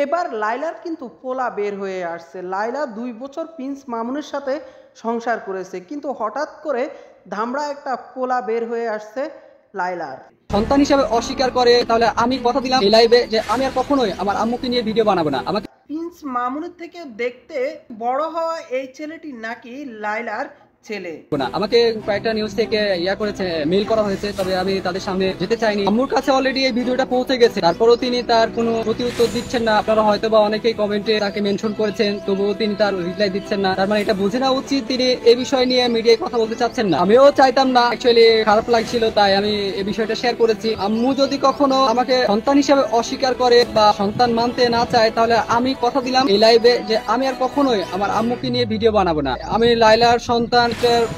এবার লায়লার কিন্তু পোলা বের হয়ে আসছে। লায়লা ২ বছর প্রিন্স মামুনের সাথে সংসার করেছে, কিন্তু হঠাৎ করে ধামড়া একটা পোলা বের হয়ে আসছে লায়লার। সন্তান হিসেবে অস্বীকার করে, তাহলে আমি কথা দিলাম এই লাইভে যে আমি আর কখনোই আমার আম্মুকে নিয়ে ভিডিও বানাবো না। আমাকে প্রিন্স মামুনের থেকে দেখতে বড় হওয়া এই ছেলেটি নাকি লায়লার ছেলে। আমাকে কয়েকটা নিউজ থেকে করেছে, মেইল করা হয়েছে, তবে আমি তাদের সামনে যেতে চাইনি। আম্মুর কাছে অলরেডি এই ভিডিওটা পৌঁছে গেছে, তারপরও তিনি তার কোনো প্রতি উত্তর দিচ্ছেন না। আপনারা হয়তো বা অনেকেই কমেন্টে তাকে মেনশন করেছেন, তবুও তিনি তার রিপ্লাই দিচ্ছেন না। তার মানে এটা বুঝে নেওয়া উচিত তিনি এই বিষয় নিয়ে মিডিয়ায় কথা বলতে চাচ্ছেন না। আমিও চাইতাম না, অ্যাকচুয়ালি খারাপ লাগছিল, তাই আমি এই বিষয়টা শেয়ার করেছি। আম্মু যদি কখনো আমাকে সন্তান হিসেবে অস্বীকার করে বা সন্তান মানতে না চায়, তাহলে আমি কথা দিলাম এই লাইভে যে আমি আর কখনোই আমার আম্মুকে নিয়ে ভিডিও বানাবো না। আমি লায়লার সন্তান,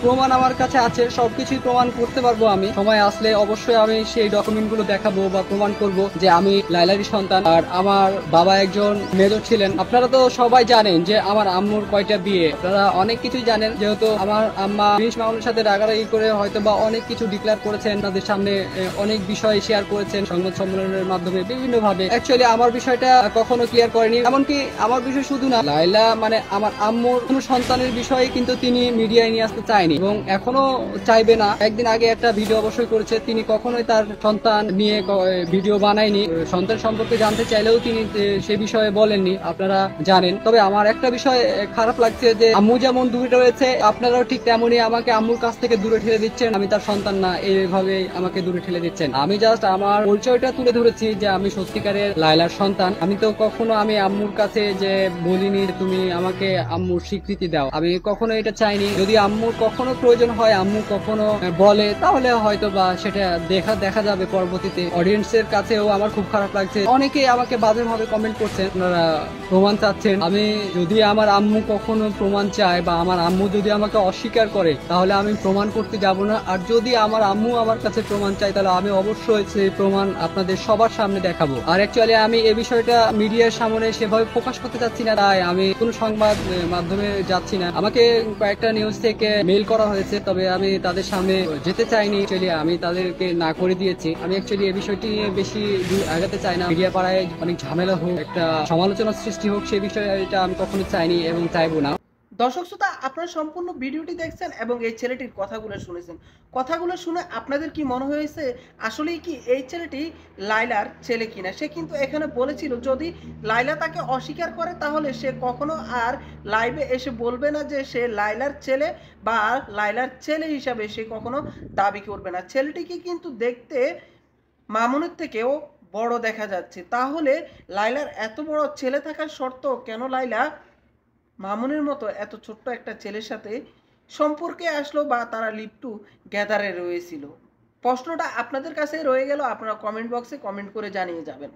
প্রমাণ আমার কাছে আছে, সবকিছুই প্রমাণ করতে পারবো। আমি সময় আসলে অবশ্যই আমি সেই ডকুমেন্ট গুলো দেখাবো বা প্রমাণ করব যে আমি লায়লারই সন্তান। আর আমার বাবা একজন মেজর ছিলেন। আপনারা তো সবাই জানেন যে আমার আম্মুর কয়টা বিয়ে, আপনারা অনেক কিছুই জানেন, যেহেতু আমার আম্মা প্রিন্স মামুনের সাথে রাগারাগি করে হয়তো বা অনেক কিছু ডিক্লেয়ার করেছেন, তাদের সামনে অনেক বিষয় শেয়ার করেছেন সংবাদ সম্মেলনের মাধ্যমে বিভিন্ন ভাবে। অ্যাকচুয়ালি আমার বিষয়টা কখনো ক্লিয়ার করেনি। এমনকি আমার বিষয় শুধু না, লায়লা মানে আমার আম্মুর কোনো সন্তানের বিষয়ে কিন্তু তিনি মিডিয়ায় নিয়ে আসতে চায়নি এবং এখনো চাইবে না। একদিন আগে একটা ভিডিও অবশ্যই করেছে, তিনি কখনোই তার সন্তান নিয়ে ভিডিও বানায়নি। সন্তান সম্পর্কে জানতে চাইলেও তিনি সে বিষয়ে বলেননি, আপনারা জানেন। তবে আমার একটা বিষয় খারাপ লাগছে যে আম্মু যেমন দূরে রয়েছে, আপনারাও ঠিক তেমনই আমাকে আম্মুর কাছ থেকে দূরে ঠেলে দিচ্ছেন। আমি তার সন্তান না, এইভাবে আমাকে দূরে ঠেলে দিচ্ছেন। আমি জাস্ট আমার পরিচয়টা তুলে ধরেছি যে আমি সত্যিকারের লায়লার সন্তান। আমি তো কখনো আমি আম্মুর কাছে যে বলিনি তুমি আমাকে আম্মুর স্বীকৃতি দাও, আমি কখনো এটা চাইনি। যদি আম্মুর কখনো প্রয়োজন হয়, আম্মু কখনো বলে, তাহলে হয়তো বা সেটা দেখা যাবে পরবর্তীতে। অডিয়েন্সের কাছেও আমার খুব খারাপ লাগছে, অনেকেই আমাকে বাজে ভাবে কমেন্ট করছেন, আপনারা প্রমাণ চাচ্ছেন। আমি যদি আমার আম্মু কখনো প্রমাণ চায় বা আমার আম্মু যদি আমাকে অস্বীকার করে, তাহলে আমি প্রমাণ করতে যাব না। আর যদি আমার আম্মু আমার কাছে প্রমাণ চায়, তাহলে আমি অবশ্যই সেই প্রমাণ আপনাদের সবার সামনে দেখাবো। আর অ্যাকচুয়ালি আমি এই বিষয়টা মিডিয়ার সামনে সেভাবে প্রকাশ করতে চাচ্ছি না, তাই আমি কোনো সংবাদ মাধ্যমে যাচ্ছি না। আমাকে কয়েকটা নিউজ থেকে মেইল করা হয়েছে, তবে আমি তাদের সামনে যেতে চাইনি। অ্যাকচুয়ালি আমি তাদেরকে না করে দিয়েছি। আমি অ্যাকচুয়ালি এই বিষয়টি নিয়ে বেশি দূর আগাতে চাই না। মিডিয়া পাড়ায় অনেক ঝামেলা হোক, একটা সমালোচনার সৃষ্টি হোক, সেই বিষয়টা আমি কখনো চাইনি এবং চাইবো না। দর্শক শ্রোতা, আপনারা সম্পূর্ণ ভিডিওটি দেখছেন এবং এই ছেলেটির কথাগুলো শুনেছেন। কথাগুলো শুনে আপনাদের কি মনে হয়েছে আসলেই কি এই ছেলেটি লায়লার ছেলে কিনা? সে কিন্তু এখানে বলেছিল যদি লায়লা তাকে অস্বীকার করে, তাহলে সে কখনো আর লাইভে এসে বলবে না যে সে লায়লার ছেলে, বা লায়লার ছেলে হিসাবে সে কখনো দাবি করবে না। ছেলেটিকে কিন্তু দেখতে মামুনের থেকেও বড় দেখা যাচ্ছে। তাহলে লায়লার এত বড় ছেলে থাকার সত্ত্বেও কেন লায়লা মামুনের মতো এত ছোট্ট একটা ছেলের সাথে সম্পর্কে আসলো, বা তারা লিভ টু গ্যাদারে রয়েছিল? প্রশ্নটা আপনাদের কাছে রয়ে গেল, আপনারা কমেন্ট বক্সে কমেন্ট করে জানিয়ে যাবেন।